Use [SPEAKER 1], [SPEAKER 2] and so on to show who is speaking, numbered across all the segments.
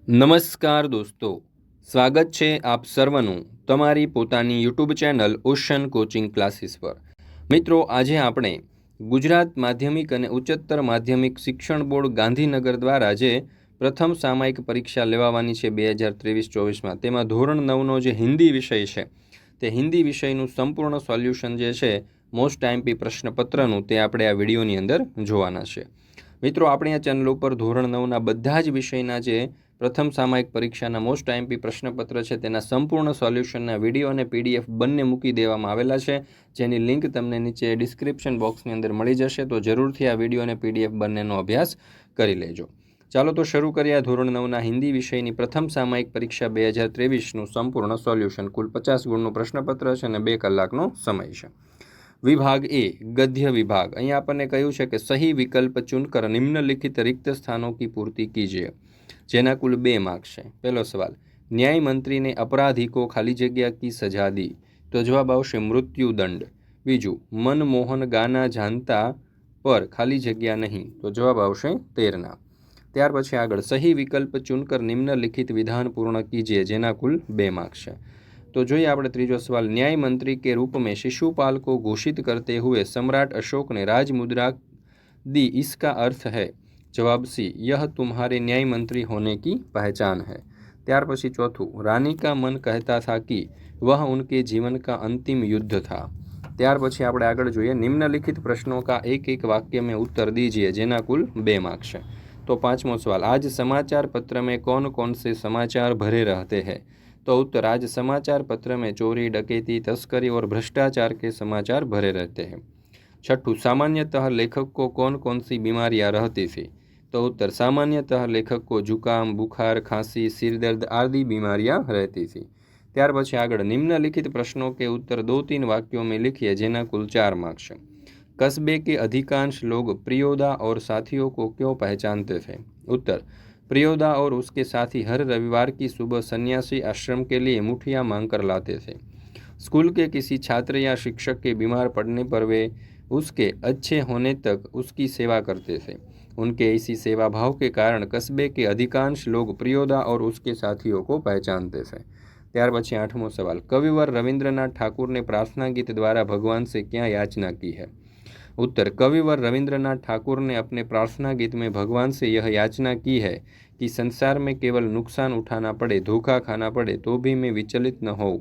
[SPEAKER 1] નમસ્કાર દોસ્તો, સ્વાગત છે આપ સર્વનું તમારી પોતાની YouTube channel ocean coaching classes પર। મિત્રો, આજે આપણે ગુજરાત માધ્યમિક અને ઉચ્ચતર માધ્યમિક શિક્ષણ બોર્ડ ગાંધીનગર દ્વારા જે પ્રથમ સામાયિક પરીક્ષા લેવાવાની છે 2023-24માં, તેમાં ધોરણ 9નો જે હિન્દી વિષય છે તે હિન્દી વિષયનું સંપૂર્ણ સોલ્યુશન જે છે મોસ્ટ આઈએમપી પ્રશ્નપત્રનું તે આપણે આ વિડીયોની અંદર જોવાના છે। મિત્રો, આપણે આ ચેનલ ઉપર ધોરણ 9ના બધા જ વિષયના જે પ્રથમ સામાયિક પરીક્ષાના મોસ્ટ આઈએમપી પ્રશ્નપત્ર છે તેના સંપૂર્ણ સોલ્યુશનના વિડીયો અને પીડીએફ બંને મૂકી દેવામાં આવેલા છે, જેની લિંક તમને નીચે ડિસ્ક્રિપ્શન બોક્સની અંદર મળી જશે। તો જરૂરથી આ વિડીયો અને પીડીએફ બંનેનો અભ્યાસ કરી લેજો। ચાલો તો શરૂ કરીએ આ ધોરણ 9ના હિન્દી વિષયની પ્રથમ સામાયિક પરીક્ષા 2023નું સંપૂર્ણ સોલ્યુશન। કુલ 50 ગુણનું પ્રશ્નપત્ર છે અને 2 કલાકનો સમય છે। વિભાગ એ ગદ્ય વિભાગ। અહીંયા આપણને કહ્યું છે કે સही विकल्प चुनकर निम्नलिखित रिक्त स्थानों की पूर्ति कीजिए, જેના કુલ 2 માર્ક્સ છે। પહેલો સવાલ, ન્યાય મંત્રીને अपराधी को खाली जगह की सजा दी, તો જવાબ આવશે મૃત્યુદંડ। બીજું, મનમોહન ગાના જાનતા પર ખાલી જગ્યા નહીં, તો જવાબ આવશે તેરના। ત્યાર પછી આગળ, સही विकल्प चुनकर निम्नलिखित विधान पूर्ण कीजिए, જેના કુલ 2 માર્ક્સ છે। तो જોઈએ આપણે ત્રીજો સવાल, न्याय मंत्री के रूप में शिशुपाल को घोषित करते हुए सम्राट अशोक ने राज मुद्रा दी, इसका अर्थ है, जवाब सी, यह तुम्हारे न्याय मंत्री होने की पहचान है। त्यार पछी चौथું, रानी का मन कहता था कि वह उनके जीवन का अंतिम युद्ध था। त्यार पछी આપણે આગળ જોઈએ, निम्नलिखित प्रश्नों का एक एक वाक्य में उत्तर दीजिए, જેના કુલ 2 मार्क्स है। तो पांचमो सवाल, आज समाचार पत्र में कौन कौन से समाचार भरे रहते हैं, तो उत्तर, आज समाचार पत्र में चोरी, डकैती, तस्करी और भ्रष्टाचार के समाचार भरे रहते हैं। छठू, सामान्यतः लेखक को कौन कौन सी बीमारियां रहती थी, तो उत्तर, सामान्यतः लेखक को जुकाम, बुखार, खांसी, सिरदर्द आदि बीमारियां रहती थी। त्यार पछी आगळ, निम्नलिखित प्रश्नों के उत्तर 2-3 वाक्यों में लिखिए, जेना कुल 4 मार्क्स है। कस्बे के अधिकांश लोग प्रियोदा और साथियों को क्यों पहचानते थे, उत्तर, प्रियोदा और उसके साथी हर रविवार की सुबह सन्यासी आश्रम के लिए मुठियाँ मांग कर लाते थे। स्कूल के किसी छात्र या शिक्षक के बीमार पड़ने पर वे उसके अच्छे होने तक उसकी सेवा करते थे। उनके इसी सेवा भाव के कारण कस्बे के अधिकांश लोग प्रियोदा और उसके साथियों को पहचानते थे। त्यार पछी आठमो सवाल, कविवर रविंद्रनाथ ठाकुर ने प्रार्थना गीत द्वारा भगवान से क्या याचना की है, उत्तर, कविवर रविंद्रनाथ ठाकुर ने अपने प्रार्थना गीत में भगवान से यह याचना की है कि संसार में केवल नुकसान उठाना पड़े, धोखा खाना पड़े तो भी मैं विचलित न हो,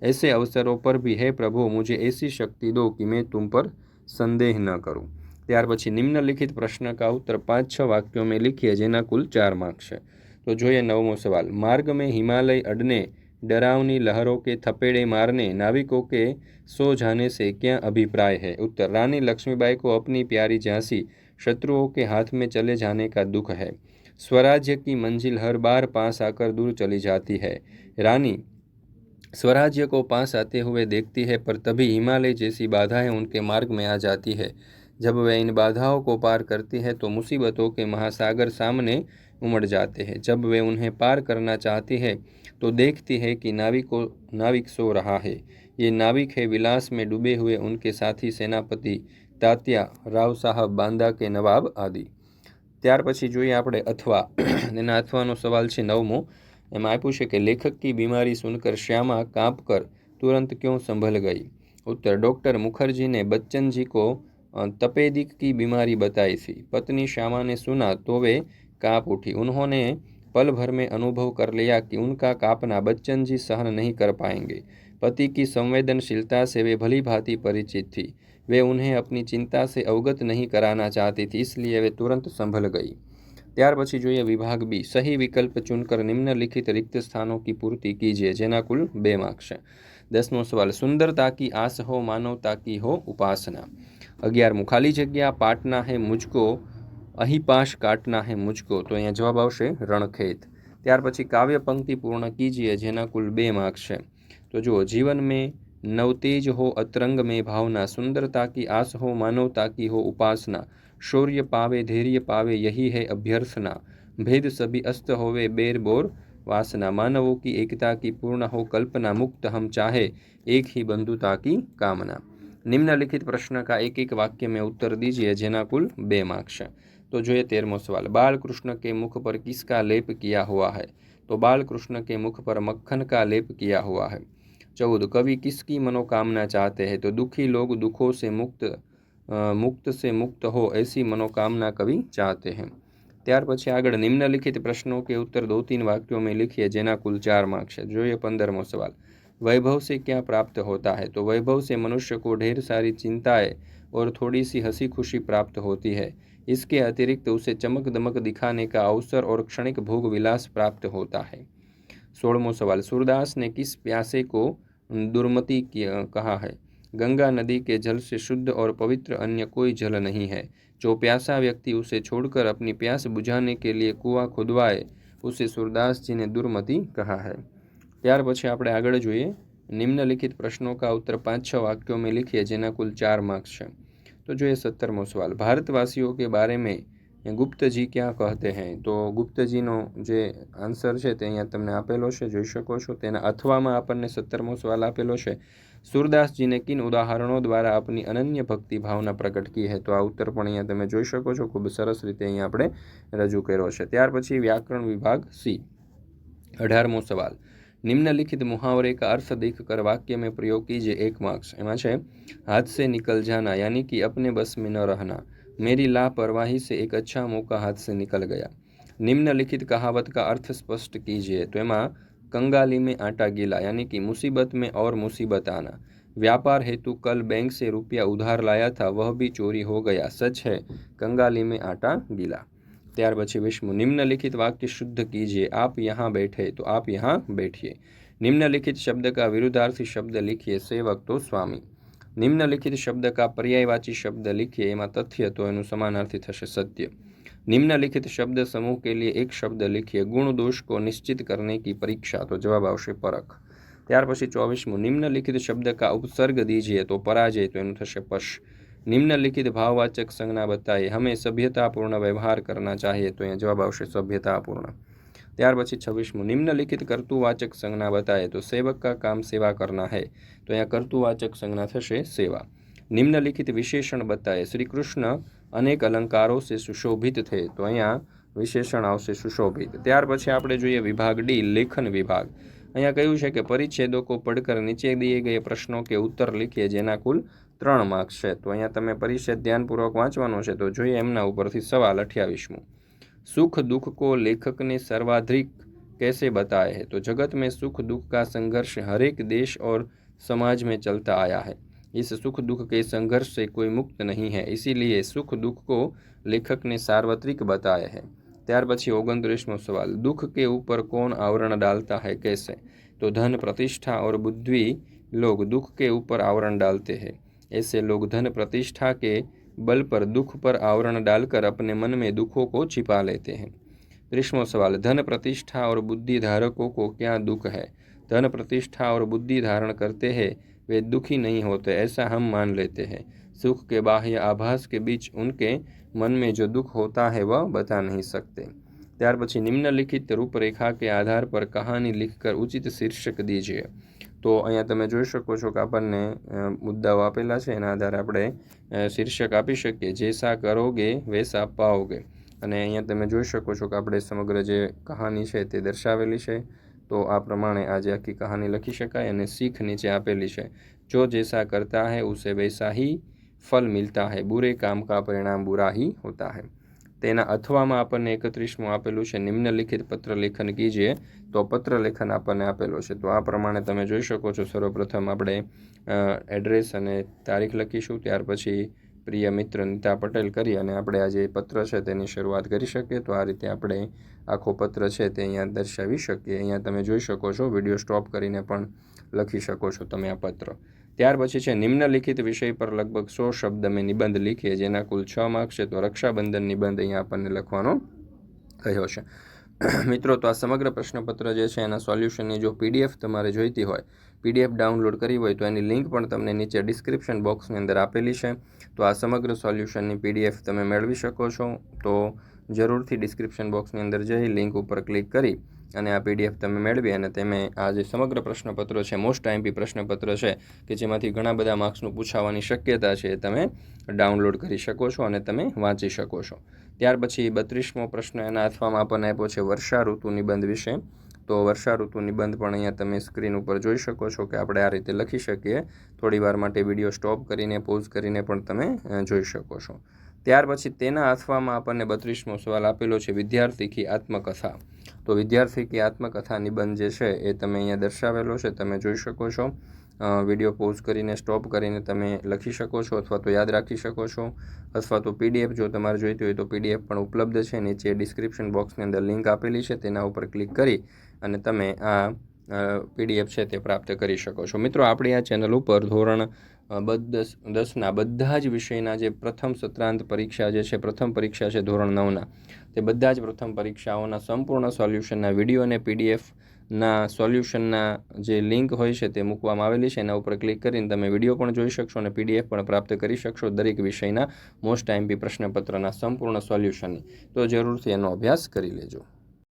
[SPEAKER 1] ऐसे अवसरों पर भी हे प्रभु मुझे ऐसी शक्ति दो कि मैं तुम पर संदेह न करूं। त्यार पछी निम्नलिखित प्रश्न का उत्तर 5-6 वाक्यों में लिखिए, जेना कुल 4 मार्क्स है। तो જોઈએ नवमो सवाल, मार्ग में हिमालय अडने, डरावनी लहरों के थपेड़े मारने, नाविकों के सो जाने से क्या अभिप्राय है, उत्तर, रानी लक्ष्मीबाई को अपनी प्यारी झांसी शत्रुओं के हाथ में चले जाने का दुख है। स्वराज्य की मंजिल हर बार पास आकर दूर चली जाती है। रानी स्वराज्य को पास आते हुए देखती है, पर तभी हिमालय जैसी बाधाएं उनके मार्ग में आ जाती है। जब वे इन बाधाओं को पार करती है तो मुसीबतों के महासागर सामने उमड़ जाते हैं। जब वे उन्हें पार करना चाहती है तो देखती है कि नाविक सो रहा है। ये नाविक है विलास में डूबे हुए उनके साथी सेनापति तात्या, राव साहब, बांदा के नवाब आदि। त्यार पछी જોઈએ આપણે अथवा એના અથવાનો સવાલ છે 9મો। એમાં આપ્યું છે કે लेखक की बीमारी सुनकर श्यामा काँप कर तुरंत क्यों संभल गई, उत्तर, डॉक्टर मुखर्जी ने बच्चन जी को तपेदिक की बीमारी बताई थी। पत्नी श्यामा ने सुना तो वे काँप उठी। उन्होंने पल भर में अनुभव कर लिया कि उनका काँपना बच्चन जी सहन नहीं कर पाएंगे। पति की संवेदनशीलता से वे भली भांति परिचित थी। वे उन्हें अपनी चिंता से अवगत नहीं कराना चाहती थी, इसलिए वे तुरंत संभल गई। त्यार पछी જોઈએ विभाग बी, सही विकल्प चुनकर निम्नलिखित रिक्त स्थानों की पूर्ति कीजिए, જેના કુલ 2 मार्क्स है। 10મો सवाल, सुंदरता की आस हो, मानवता की हो उपासना। 11મું, खाली जग्या पाटना है मुझको, अहिपाश काटना है मुझको, तो અહીંયા જવાબ આવશે રણખેત। ત્યાર પછી કાવ્ય પંક્તિ પૂર્ણ कीजिए, જેના કુલ 2 मार्क्स है। तो જુઓ, जीवन में नवतेज हो, अतरंग में भावना, सुंदरता की आस हो, मानवता की हो उपासना, शौर्य पावे, धैर्य पावे, यही है अभ्यर्थना, भेद सभी अस्त होवे, बेर बोर वासना, मानवों की एकता की पूर्ण हो कल्पना, मुक्त हम चाहे एक ही बंधुता की कामना। निम्नलिखित प्रश्न का एक एक वाक्य में उत्तर दीजिए, જેના કુલ 2 मार्क्स है। तो જોઈએ 13મો सवाल, बाल कृष्ण के मुख पर किसका लेप किया हुआ है? तो बाल कृष्ण के मुख पर मक्खन का लेप किया हुआ है। 14, कवि किसकी मनोकामना चाहते हैं? तो दुखी लोग दुखों से मुक्त हो ऐसी मनोकामना कवि चाहते हैं। ત્યાર પછી આગળ નિમ્નલિખિત પ્રશ્નों के उत्तर 2-3 वाक्यों में लिखिए જેના कुल 4 मार्क्स है। જોઈએ 15મો सवाल, वैभव से क्या प्राप्त होता है? तो वैभव से मनुष्य को ढेर सारी चिंताएं और थोड़ी सी हंसी खुशी प्राप्त होती है। इसके अतिरिक्त उसे चमक दमक दिखाने का अवसर और क्षणिक भोग विलास प्राप्त होता है। 16मो सवाल, सूरदास ने किस प्यासे को दुर्मति कहा है? गंगा नदी के जल से शुद्ध और पवित्र अन्य कोई जल नहीं है। जो प्यासा व्यक्ति उसे छोड़कर अपनी प्यास बुझाने के लिए कुआं खुदवाए उसे सूरदास जी ने दुर्मति कहा है। ત્યાર પછી આપણે આગળ જોઈએ, નિમ્નલિખિત પ્રશ્નों का उत्तर 5-6 वाक्यों में लिखिए જેના कुल 4 मार्क्स है। तो જોઈએ 17મો सवाल, भारतवासियों के बारे में ગુપ્તજી क्या कहते हैं? तो ગુપ્તજીનો જે આન્સર છે તે અહીંયા તમને આપેલો છે, જોઈ શકો છો। તેના અથવામાં આપણને 17મો સવાલ આપેલો છે, सूरदास जी ने किन उदाहरणों द्वारा अपनी अनन्य भक्ति भावना प्रकट की है? तो आ उत्तर पण अहींया तमे जोई शको छो, खूब सरस रीते अहींया आपणे रजू कर्यो छे। त्यार पछी व्याकरण विभाग सी, 18मो सवाल, निम्नलिखित मुहावरे का अर्थ देखकर वाक्य में प्रयोग कीजिए। 1 मार्क्स एमां छे, हाथ से निकल जाना यानी कि अपने बस में न रहना। मेरी लापरवाही से एक अच्छा मौका हाथ से निकल गया। निम्नलिखित कहावत का अर्थ स्पष्ट कीजिए। तो एमां कंगाली में आटा गीला यानी कि मुसीबत में और मुसीबत आना। व्यापार हेतु कल बैंक से रुपया उधार लाया था, वह भी चोरी हो गया। सच है, कंगाली में आटा गीला। ત્યાર પછી 20મું, निम्नलिखित वाक्य शुद्ध कीजिए। आप यहाँ बैठे तो आप यहाँ बैठिए। निम्नलिखित शब्द का विरुद्धार्थी शब्द लिखिए। सेवक तो स्वामी। निम्नलिखित शब्द का पर्यायवाची शब्द लिखिए। एमां तथ्य तो एनुं समानार्थी थशे सत्य। निम्नलिखित शब्द समूह के लिए एक शब्द लिखिए। गुण दोष को निश्चित करने की परीक्षा, तो जवाब आवशे परख। ત્યાર પછી 24મું, निम्नलिखित शब्द का उपसर्ग दीजिए। तो पराजय तो एनुं थशे पश। निम्नलिखित भाववाचक संज्ञा बताइए। हमें सभ्यतापूर्ण व्यवहार करना चाहिए। तो यहाँ जवाब आवशे सभ्यतापूर्ण। ત્યાર પછી 26મું, निम्नलिखित कर्तुवाचक संज्ञा बताए। तो सेवक का काम सेवा करना है। तो यहाँ कर्तुवाचक संज्ञा थशे सेवा। निम्नलिखित विशेषण बताए। श्री कृष्ण अनेक अलंकारों से सुशोभित थे। तो અહીંયા વિશેષણ આવશે સુશોભિત। ત્યાર પછી આપણે જોઈએ વિભાગ ડી, લેખન વિભાગ। અહીંયા કહ્યું છે કે પરિચ્છેદો को पढ़कर नीचे दिए गए प्रश्नों के उत्तर लिखिए જેના कुल 3 मार्क्स છે। तो અહીંયા તમે પરિચ્છેદ ધ્યાનપૂર્વક વાંચવાનો છે। તો જોઈએ એમના ઉપરથી સવાલ 28મું, सुख दुख को लेखक ने सर्वाधिक कैसे बताया है? तो जगत में सुख दुख का संघर्ष हर एक देश और समाज में चलता आया है। इस सुख दुख के संघर्ष से कोई मुक्त नहीं है, इसीलिए सुख दुख को लेखक ने सार्वत्रिक बताया है। ત્યાર પછી 29મો सवाल, दुख के ऊपर कौन आवरण डालता है, कैसे? तो धन प्रतिष्ठा और बुद्धि लोग दुख के ऊपर आवरण डालते हैं। ऐसे लोग धन प्रतिष्ठा के बल पर दुख पर आवरण डालकर अपने मन में दुखों को छिपा लेते हैं। 30मो सवाल, धन प्रतिष्ठा और बुद्धि धारकों को क्या दुख है? धन प्रतिष्ठा और बुद्धि धारण करते हैं वे दुखी नहीं होते, ऐसा हम मान लेते हैं। सुख के बाह्य आभास के बीच उनके मन में जो दुख होता है वह बता नहीं सकते। ત્યાર પછી નિમ્નલિખિત રૂપરેખા के आधार पर कहानी लिखकर उचित शीर्षक दीजिए। तो અહીંયા તમે જોઈ શકો છો કે આપણને મુદ્દાઓ આપેલા છે, એના આધારે આપણે શીર્ષક આપી શકીએ। જૈસા કરોગે વૈસા પાઓગે। અને અહીંયા તમે જોઈ શકો છો કે આપણે સમગ્ર જે કહાની છે તે દર્શાવેલી છે। તો આ પ્રમાણે આજે આખી કહાની લખી શકાય। અને શીખ નીચે આપેલી છે, जो जैसा करता है उसे वैसा ही फल मिलता है, बुरे काम का परिणाम बुरा ही होता है। તેના અથવામાં આપણને 31મું આપેલું છે, નિમ્નલિખિત પત્ર લેખન કીજીએ। તો પત્ર લેખન આપણને આપેલો છે। તો આ પ્રમાણે તમે જોઈ શકો છો। સર્વપ્રથમ આપણે એડ્રેસ અને તારીખ લખીશું, ત્યાર પછી પ્રિય મિત્ર નીતા પટેલ કરી અને આપણે આ જે પત્ર છે તેની શરૂઆત કરી શકીએ। તો આ રીતે આપણે આખો પત્ર છે તે અહીંયા દર્શાવી શકીએ। અહીંયા તમે જોઈ શકો છો, વિડીયો સ્ટોપ કરીને પણ લખી શકો છો તમે આ પત્ર। ત્યાર પછી છે, નિમ્નલિખિત વિષય પર લગભગ 100 શબ્દ મેં નિબંધ લીખીએ જેના કુલ 6 માર્ક્સ છે। તો રક્ષાબંધન નિબંધ અહીંયા આપણને લખવાનો કહ્યો છે। મિત્રો, તો આ સમગ્ર પ્રશ્નપત્ર જે છે એના સોલ્યુશનની જો PDF તમારે જોઈતી હોય, PDF ડાઉનલોડ કરવી હોય તો એની લિંક પણ તમને નીચે ડિસ્ક્રિપ્શન બોક્સની અંદર આપેલી છે। તો આ સમગ્ર સોલ્યુશનની PDF તમે મેળવી શકો છો। તો જરૂરથી ડિસ્ક્રિપ્શન બોક્સની અંદર જઈ લિંક ઉપર ક્લિક કરી અને આ PDF તમે મેળવી અને તમે આ જે સમગ્ર પ્રશ્નપત્રો છે, મોસ્ટ આઈએમપી પ્રશ્નપત્ર છે કે જેમાંથી ઘણા બધા માર્ક્સનું પૂછાવાની શક્યતા છે, એ તમે ડાઉનલોડ કરી શકો છો અને તમે વાંચી શકો છો. ત્યાર પછી 32મો પ્રશ્ન એના અથવામાં આપણને આપ્યો છે વર્ષા ઋતુ નિબંધ વિશે. તો વર્ષા ઋતુ નિબંધ પણ અહીંયા તમે સ્ક્રીન ઉપર જોઈ શકો છો કે આપણે આ રીતે લખી શકીએ. થોડી વાર માટે વિડીયો સ્ટોપ કરીને પોઝ કરીને પણ તમે જોઈ શકો છો. ત્યાર પછી તેના અથવામાં આપણને 32મો સવાલ આપેલો છે વિદ્યાર્થી કી આત્મકથા. તો વિદ્યાર્થી કી આત્મકથા નિબંધ જે છે એ તમે અહીંયા દર્શાવેલો છે, તમે જોઈ શકો છો. વિડીયો પોઝ કરીને સ્ટોપ કરીને તમે લખી શકો છો અથવા તો યાદ રાખી શકો છો, અથવા તો PDF જો તમારે જોઈતી હોય તો PDF પણ ઉપલબ્ધ છે. નીચે ડિસ્ક્રિપ્શન બોક્સની અંદર લિંક આપેલી છે, તેના ઉપર ક્લિક કરી અને તમે આ PDF છે તે પ્રાપ્ત કરી શકો છો. મિત્રો, આપણી આ ચેનલ ઉપર ધોરણ 10ના બધા જ વિષયના જે પ્રથમ સત્રાંત પરીક્ષા જે છે, પ્રથમ પરીક્ષા છે ધોરણ 9ના, તે બધા જ પ્રથમ પરીક્ષાઓના સંપૂર્ણ સોલ્યુશનના વિડીયો અને PDFના સોલ્યુશનના જે લિંક હોય છે તે મૂકવામાં આવેલી છે. એના ઉપર ક્લિક કરીને તમે વિડીયો પણ જોઈ શકશો અને PDF પણ પ્રાપ્ત કરી શકશો દરેક વિષયના મોસ્ટ આઈએમપી પ્રશ્નપત્રના સંપૂર્ણ સોલ્યુશનની. તો જરૂરથી એનો અભ્યાસ કરી લેજો.